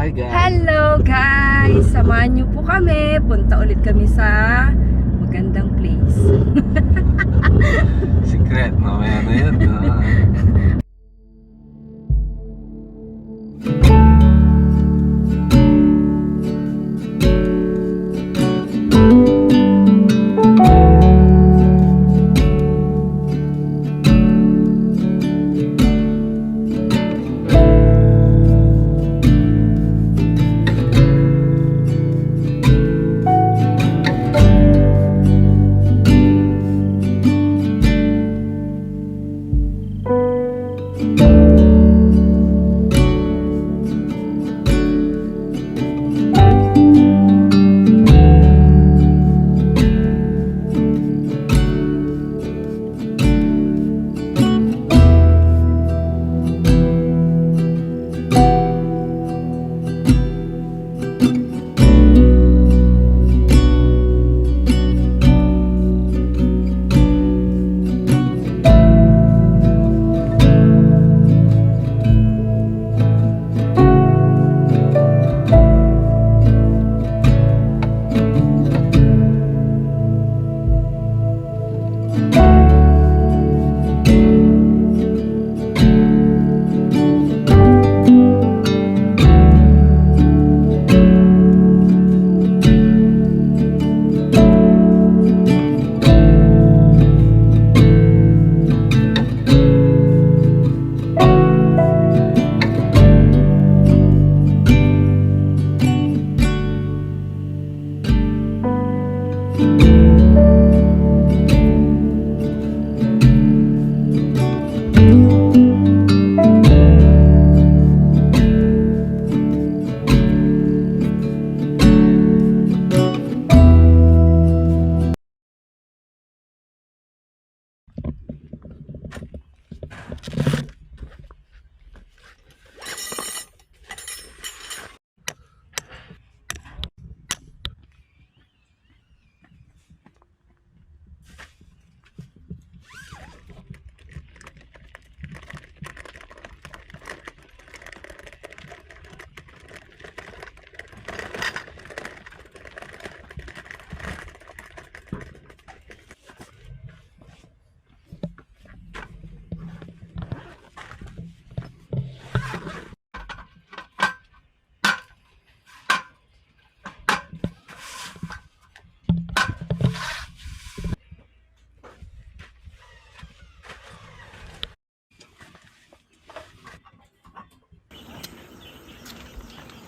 Hi guys! Hello guys! Samahan niyo po kami. Punta ulit kami sa magandang place. Secret, mamaya na yan.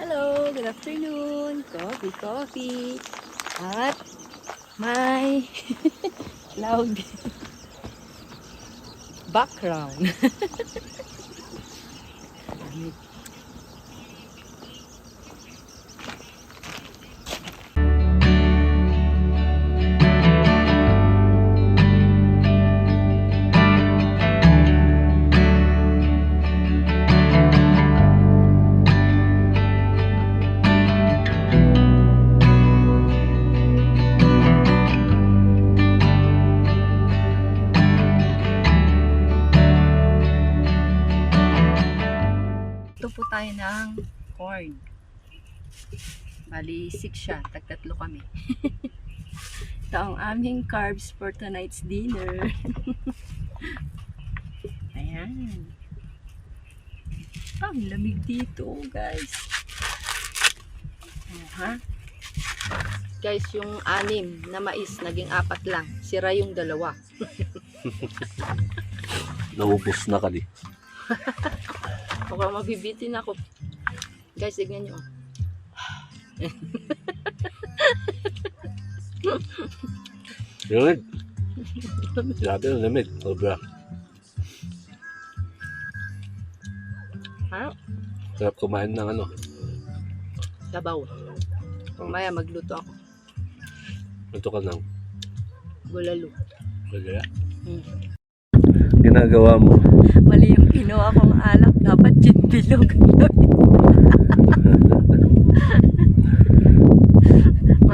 Hello, good afternoon. Coffee. At may loud background. Ito po tayo ng corn. Bali, 6 siya. Tagtatlo kami. Ito ang aming carbs for tonight's dinner. Ayan. Ang lamig dito, guys. Ha? Guys, yung 6 na mais, naging 4 lang. Sira yung 2. Naubos na kali. Baka mabibitin ako. Guys, tignan nyo. Lamig. Sabi ng lamig. Sobra. Ha? Sarap kumain ng ano. Sabaw. Mamaya magluto ako. Ito ka ng Bulalo. kaya. Ginagawa mo. Mali yung kinuha kong alak. Dapat gin bilog.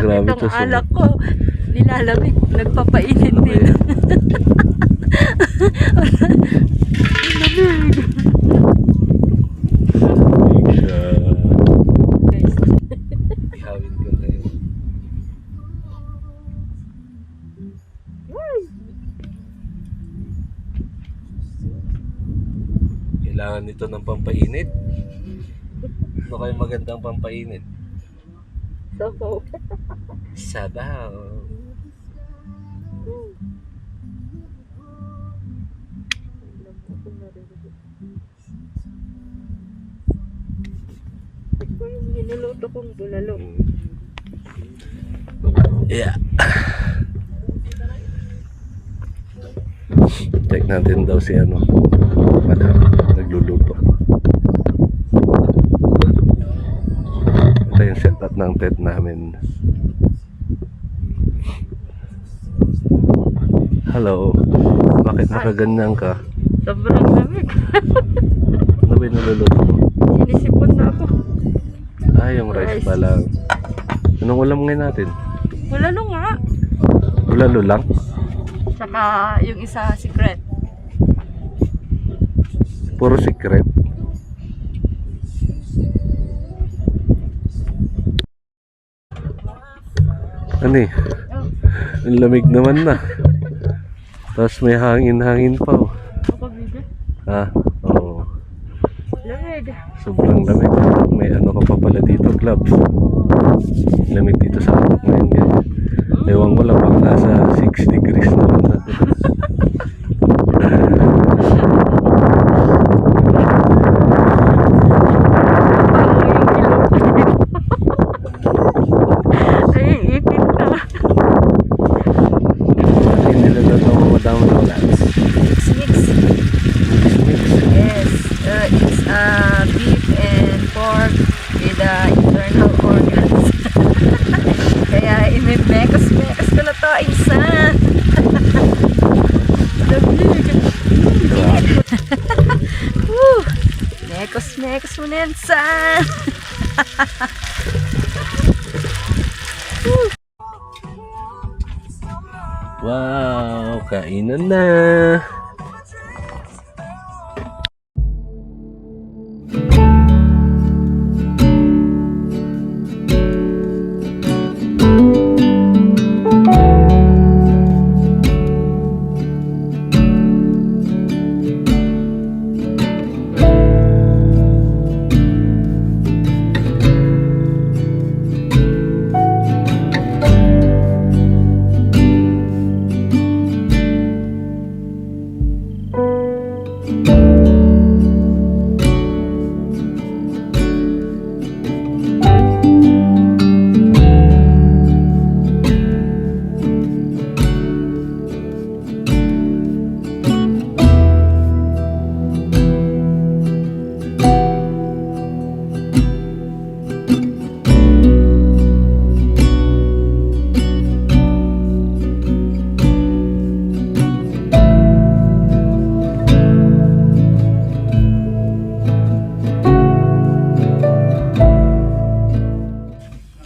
Grabe Matitong to, alak ko. Nilalamig. Nagpapainit din. Lamig. Siya. Dalawin ko na yun. Kailangan nito ng pampainit. Ano kayo magandang pampainit? So, Sabaw. ito yung niluluto kong bulalo. Yeah. Check natin daw si ano. Wala. Nagluluto. Ito yung setup ng tent namin. Hello. Bakit nakaganyan ka? Sobrang lamig. Ano ba yung naluluto mo? Sinisipon na ako. Ah, yung rice pa lang. Anong ulam ngayon natin? Bulalo nga. Bulalo lang? Saka yung isa secret. Puro secret. Ano eh? Ang lamig naman na. Tapos may hangin-hangin pa oh. Ako video. Ah, oo. Lamig. Sobrang lamig. May ano ka pa pala dito, gloves. Lamig dito sa bundok ngayon guys. Ewan ko lang baka nasa 6 degrees naman na. Ay, ipit na. Hindi niluluto mo Madam Rolands. Mix. Yes. It's beef and pork with internal organs. Kaya imimekos-mekos ko na to, insan. Lamig. Woo! Mekos-mekos mo na yan, insan. Wow, kainan na.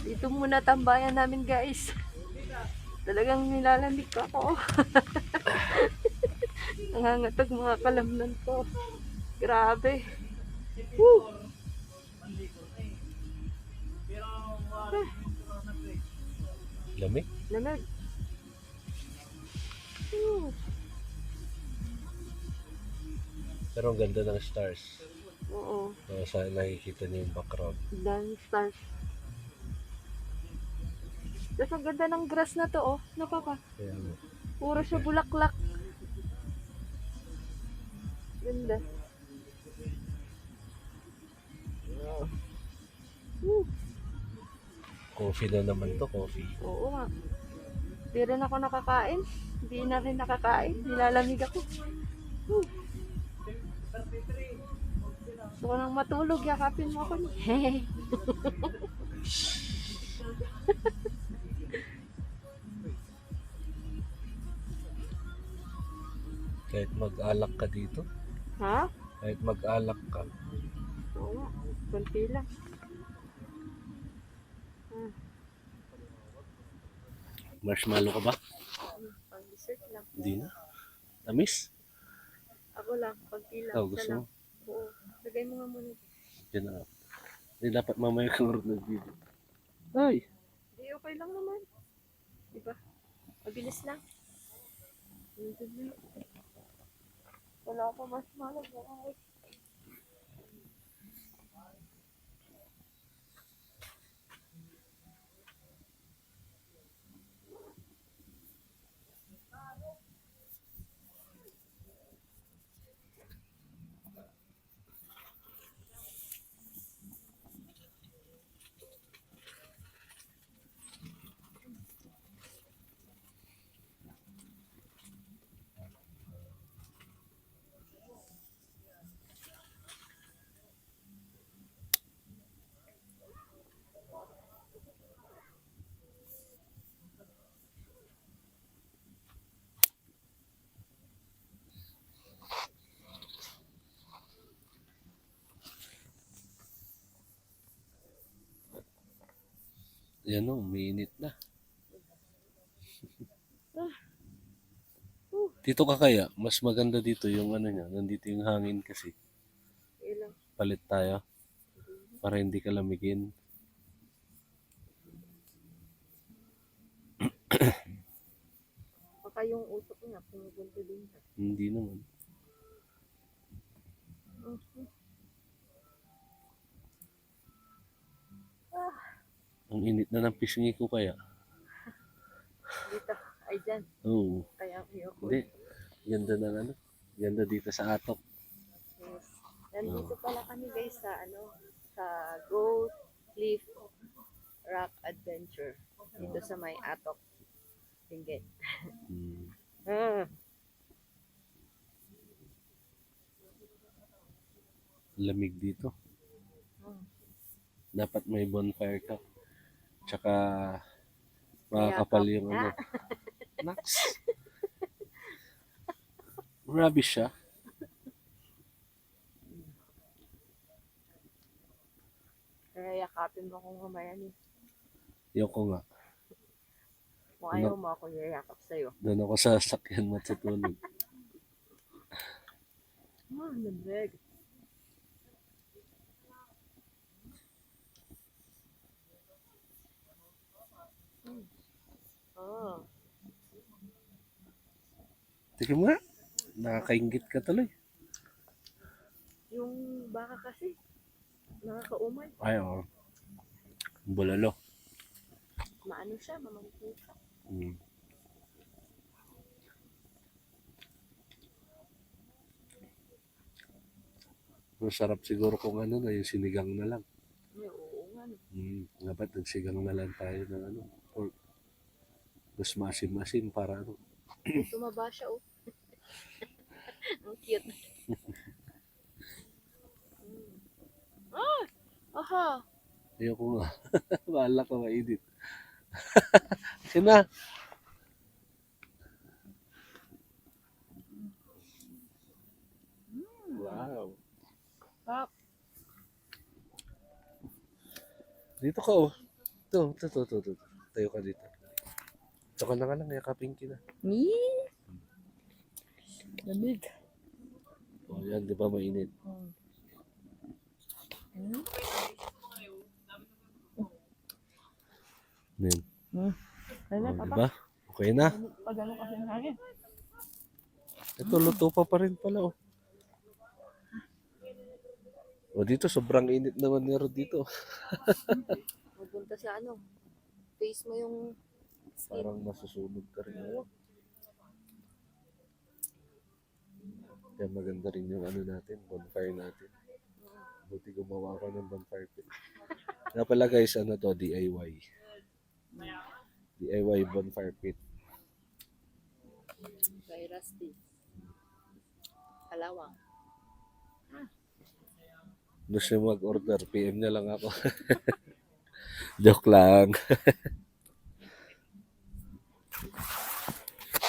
Dito muna tambayan namin, guys. Talagang nilalamig ako. Nangangatag mga kalamnan ko. Grabe. Woo! Lamig? Lamig. Woo! Pero ang ganda ng stars. Oo. Saan nakikita niyo yung background. Daming stars. Tapos ang ganda ng grass na to, oh. Napaka. Kaya ano, Puro siya bulaklak. Ganda. Woo! coffee na naman to, coffee. Oo nga. Di rin ako nakakain. Hindi na rin nakakain. Nilalamig ako. Woo! Gusto ko nang matulog. Yakapin mo ako. Hehe. Kahit mag-alak ka dito, Ha? kahit mag-alak ka, Oo nga. Kunti lang. marshmallow ka ba? Pang dessert lang. Hindi na. Tamis? Ako lang. Kunti lang. Oh, Isa gusto lang. mo? Oo. Lagay mo nga muna. Yan na. Hindi dapat mamaya kang nag-video. Ay, Di okay lang naman. Diba? Mabilis lang. Nandun na. Wala pa mas malagay. yan o, umiinit na. Dito ka kaya, mas maganda dito yung ano niya, nandito yung hangin kasi. Ilang. Palit tayo para hindi ka lamigin. Baka yung usok niya, pumupunto din siya. Hindi naman. Ang init na ng pisngi ko kaya. Dito. Ay, dyan. Oo. Kaya ayoko. Hindi. Ganda ng ano. Ganda dito sa Atok. Yes. Nandito pala kami guys sa sa Gold Cliff Rock Adventure. Dito sa may Atok. Tingget. Hmm. Lamig dito. Dapat may bonfire ka. Tsaka makakapal yung ano. Naks. Grabe siya. Kaya yakapin mo kung mamaya ni. Yoko nga. Kung ayaw mo ako yayakap sa'yo. Doon ako sa sakyan matutulog. Nabeg. Tingnan mo nga. Nakakaingit ka tuloy. Yung baka kasi, nakakaumay. Ay, oo. Bulalo. Maano siya, mamangkita. Hmm. Masarap siguro kung ano na yung sinigang na lang. Ay, oo nga. Dapat nagsigang na lang tayo ng ano. Or mas masin-masin para ano. Ay, tumaba siya, oh. Ang cute. Aha! Ayoko nga. Bahala ka ma-edit. Sina? Wow. Pap. Dito ka oh. Ito. Tayo ka dito. Ito ka na nga lang, yakapin kita. Ni? Lamig. Oh, yan, di ba mainit? Yan. Wala Oh, pa di ba? ba? Okay na. Pag ano kasi ng hangin. Ito, luto pa rin pala oh. O dito, sobrang init naman meron dito. Magpunta sa face mo yung skin. Parang masusunog ka rin. Kaya maganda rin yung ano natin, bonfire natin. Buti gumawa ko ng bonfire pit. Nga pala guys, ano to, DIY. DIY bonfire pit. Kay Rusty. Kalawang. Gusto mo mag-order, PM na lang ako. Joke lang.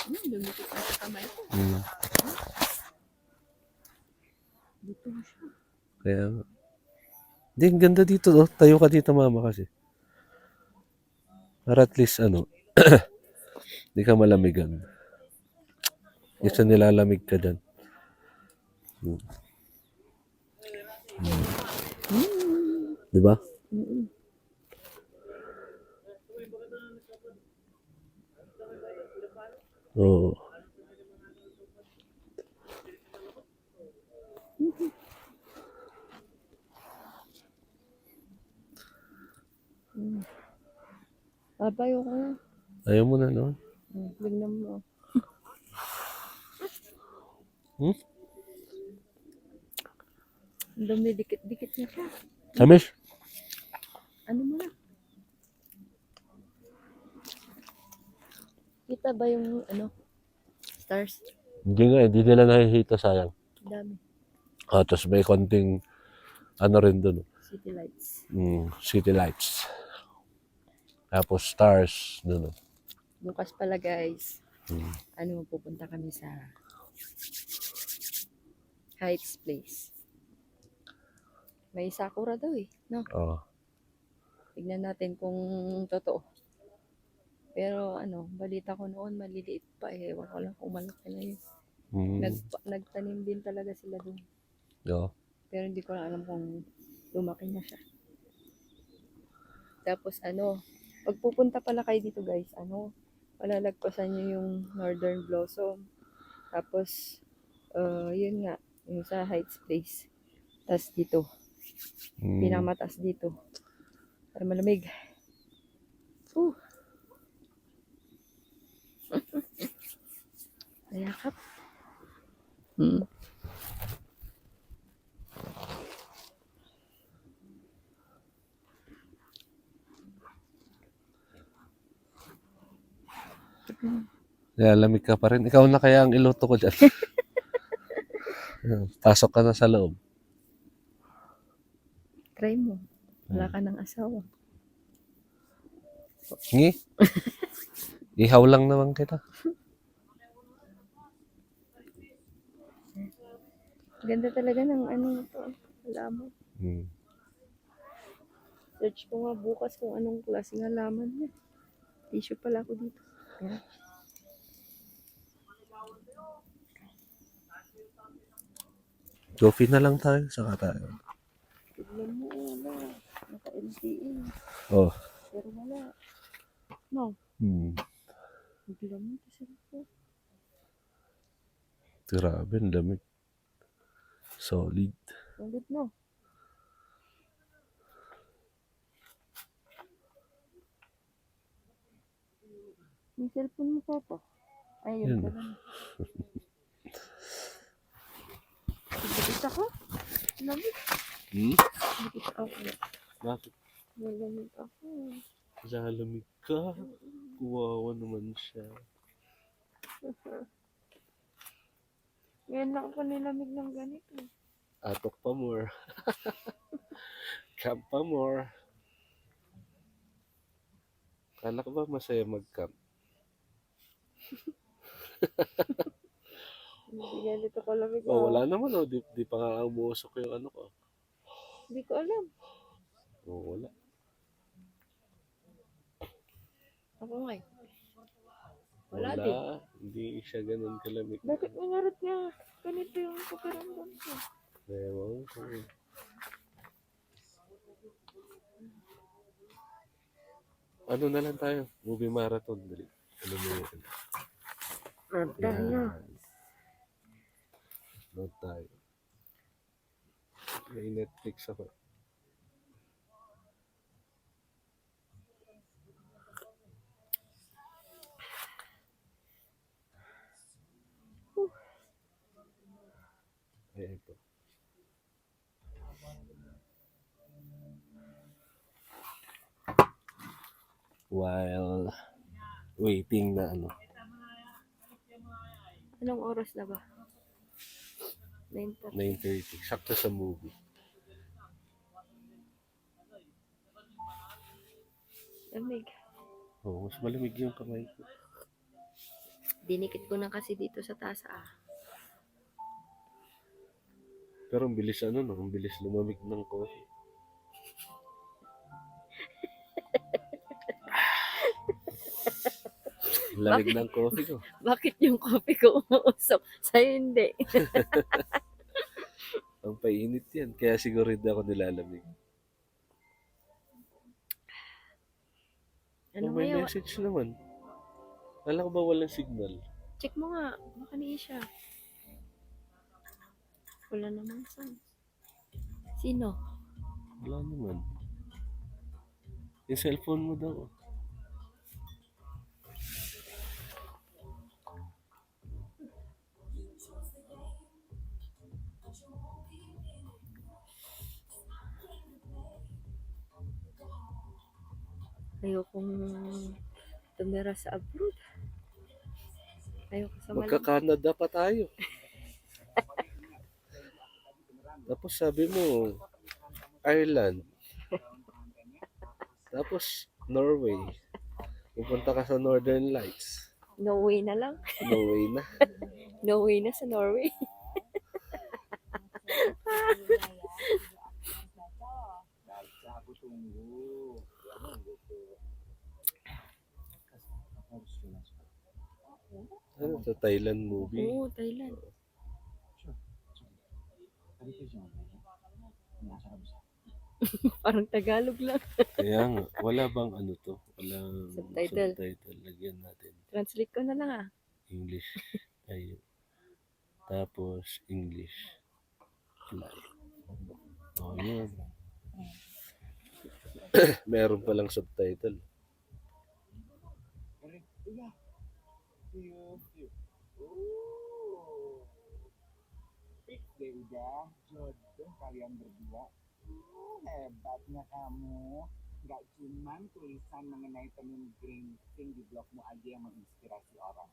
Lumikit na sa kamay ko. Dito mo siya. Kaya nga. Hindi, ang ganda dito. Oh. Tayo ka dito mama kasi. Para at least ano, hindi ka malamigan. Isa nilalamig ka dyan. Di ba? Oo. Babayo ko na. Ayaw mo na, no? Tignan mo. Hmm? Dumidikit-dikit na siya. Tamis? Ano mo na? Kita ba yung stars? Hindi nga, hindi nila nakikita, sayang. Dami. Tapos may konting, ano rin dun, City lights. city lights. Tapos stars, dun. Bukas pala guys. Pupunta kami sa Heights Place. May sakura daw no? Oo. Tignan natin kung totoo. Pero balita ko noon maliliit pa eh. Ewan ko lang kung malaki na yun. Nagtanim din talaga sila doon. Oo. Pero hindi ko lang alam kung lumaki na siya. Tapos pag pupunta pala kayo dito guys, malalagpasan nyo yung Northern Blossom. Tapos, yun nga, yung sa Heights Place. Tapos dito, pinamataas dito. Para malamig. Ayakap. Lamig ka pa rin. Ikaw na kaya ang iluto ko dyan. Pasok ka na sa loob. Try mo. Wala ka ng asawa. Ngi? Ihaw lang naman kita. Ganda talaga ng ito. Halaman. Search ko nga bukas kung anong klaseng halaman niya. Tissue pala ako dito. Ayan. Coffee na lang tayo, saka tayo. Tignan mo, wala. Naka-LTE. Oh. Pero wala. No. Tignan mo, sarap po. Grabe, ang lamig. Solid. Solid, no? May cellphone mo pa pa. Ayun ka lang. Dikit ako? Lamig. Dikit ako. Bakit? Malamig ako. Lalamig ka. Kuwawa naman siya. Ngayon lang ako nilamig ng ganito. Atok pa more. Camp pa more. Kala ko ba masaya mag-camp? Hindi ganito kalamig. Wala naman Di pa nga umuusok yung ano ko. Hindi ko alam. Wala. Ako nga eh. Wala din. Hindi siya ganun kalamig. Bakit mangarap niya? Ganito yung pakiramdam ko. Ewan ko. Ano na lang tayo? Movie marathon. Dali. Ano mo yun? Note tayo. May Netflix ako. Ayan ito. While waiting na Anong oras na ba? 9:30. 9:30. Sakto sa movie. Lamig. Mas malamig yung kamay ko. Dinikit ko na kasi dito sa tasa Pero ang bilis ang bilis lumamig ng coffee. Lamig ng coffee ko. Bakit yung coffee ko umuusok? Sa'yo hindi. Ang painit yan. Kaya siguro hindi ako nilalamig. Ano may ngayon? message naman. Kala ko ba walang signal? Check mo nga. Baka niya siya. Wala namang sound. Sino? Wala naman. Yung cellphone mo daw. Ayokong tumira sa abroad. Ayoko sa malamig. Magka-Canada pa tayo. Tapos sabi mo, Ireland. Tapos Norway. Pupunta ka sa Northern Lights. No way na lang. No way na. No way na sa Norway. Ano sa Thailand movie? Oo, Thailand. Parang Tagalog lang. Kaya nga, wala bang ano to? Walang Subtitle. subtitle. Lagyan natin. Translate ko na lang ah. English. Ayun. Tapos English. Live. Oh, yun. Meron palang subtitle. Udah jodoh kalian berdua. Hebatnya kamu. Gak cuman tulisan mengenai tenun geringsing di blogmu aja yang menginspirasi orang.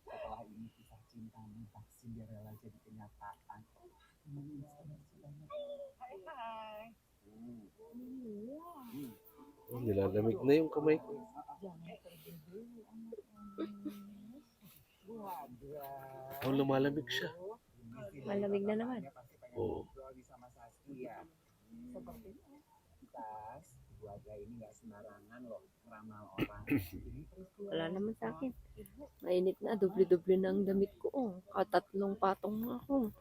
Setelah ini kisah cintamu tak Cinderella jadi kenyataan. Menginspirasi banyak. Hai. Oh, nilalamig na yung kamay ko. Jangan pergi dulu anak-anak. Waduh. Oh, lumalamig siya. Malamig na naman. Oo. Sama Saskia. Sepertinya tas keluarga ini nggak sembarangan loh ngeramal orang. Wala naman sa akin. Mainit na. Doble-doble na ang damit ko. Oh. Katatlong patong na ako.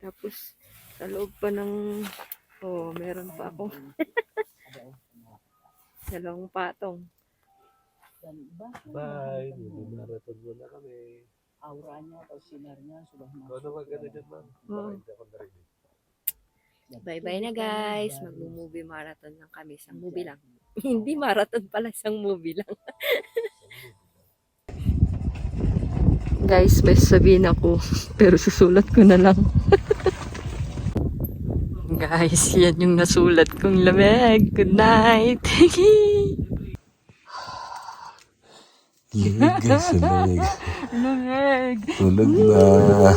Tapos, sa loob pa ng... Oh, meron pa ako. Dalawang patong. Dan bahkan Bye. Marathon muna kami. auranya atau sinarnya sudah Ikaw na masuk. mag-ano dyan, ma'am. Oo. Hindi ako narinig. Bye-bye na guys. Mag-movie marathon lang kami. Isang movie lang. Hindi marathon pala. Isang movie lang. Guys, may sabihin ako. Pero susulat ko na lang. Guys, yan yung nasulat kong lamig. Good night. Lamig guys, lamig. Lamig. Tulog na.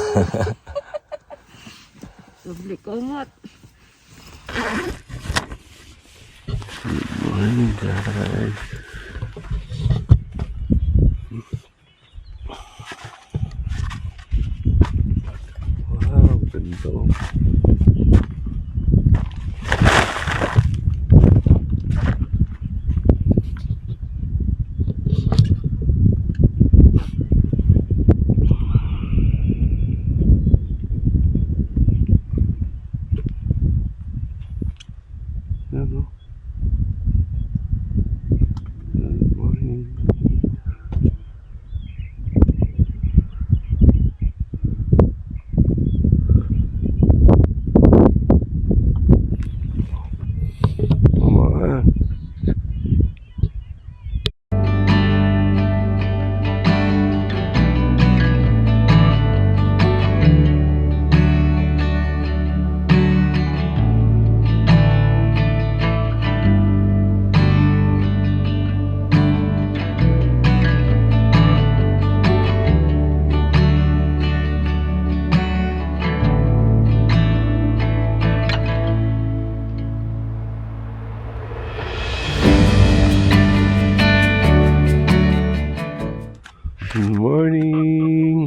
Doble kumot. Morning guys. Wow, ganda. Ano? Good morning. Mama. Good morning.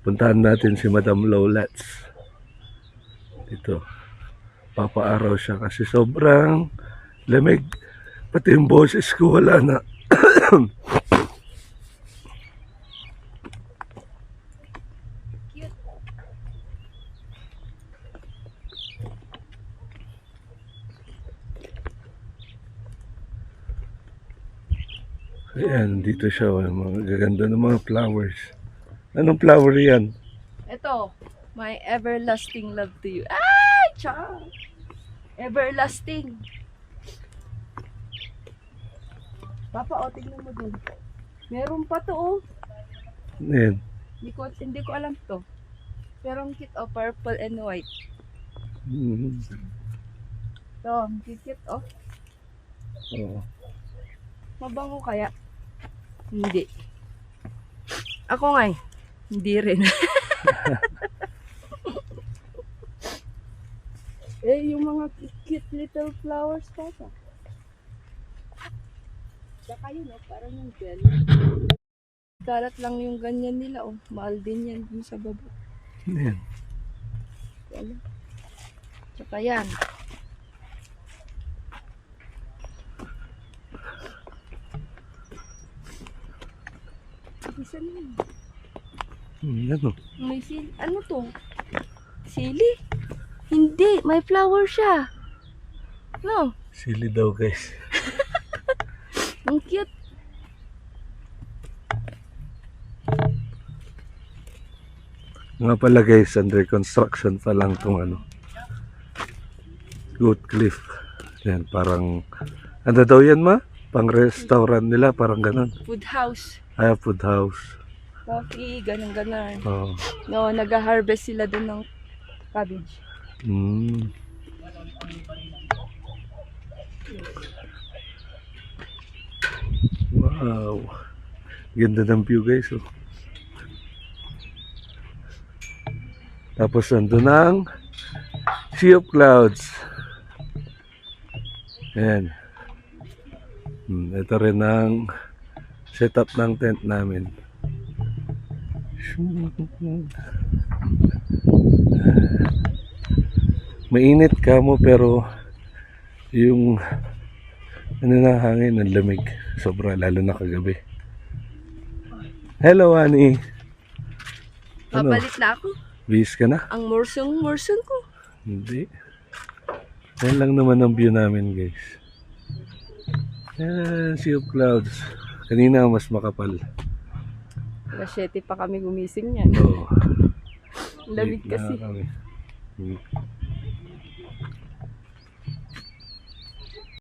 Puntahan natin si Madam Lolats. Dito. Papaaraw siya kasi sobrang lamig. Pati yung boses ko wala na. Ayan, dito siya. Oh, mga gaganda ng mga flowers. Anong flower yan? Ito, my everlasting love to you. Ay, char! Everlasting. Papa, o, tignan mo dun. Meron pa to, oh. Ayan. Hindi ko alam to. Pero ang cute, oh, purple and white. Mm. To, ang cute, oh. Oo. Mabango kaya? Hindi. Ako nga, hindi rin. Yung mga cute little flowers pa. Saka yun, oh, parang yung gel. Kalat lang yung ganyan nila, oh. Mahal din yan dun sa baba. Ayan. Wala. Tsaka yan. Isa na yun. Yan o. May sili. Ano to? Sili? Hindi. May flower siya. No. Sili daw guys. Ang cute. Nga pala guys, under construction pa lang itong ano. Goat Cliff. Yan, parang, ano daw yan ma? Pang restaurant nila, parang ganun. Food house. Ay, food house. Coffee, ganun-ganun. Oh. No, nag-harvest sila dun ng cabbage. Mm. Wow. Ganda ng view guys. Oh. Tapos nandun ang Sea of Clouds. Ayan. Ito rin ang setup ng tent namin. Mainit ka mo pero yung ano na hangin, ang lamig. Sobra, lalo na kagabi. Hello, Annie. Ano? Papalit na ako. Bihis ka na? Ang morsong ko. Hindi. Yan lang naman ang view namin, guys. Yan, Sea of Clouds. Kanina mas makapal. Alas 7 pa kami gumising yan. Oo. Lamig Late na kasi. kami.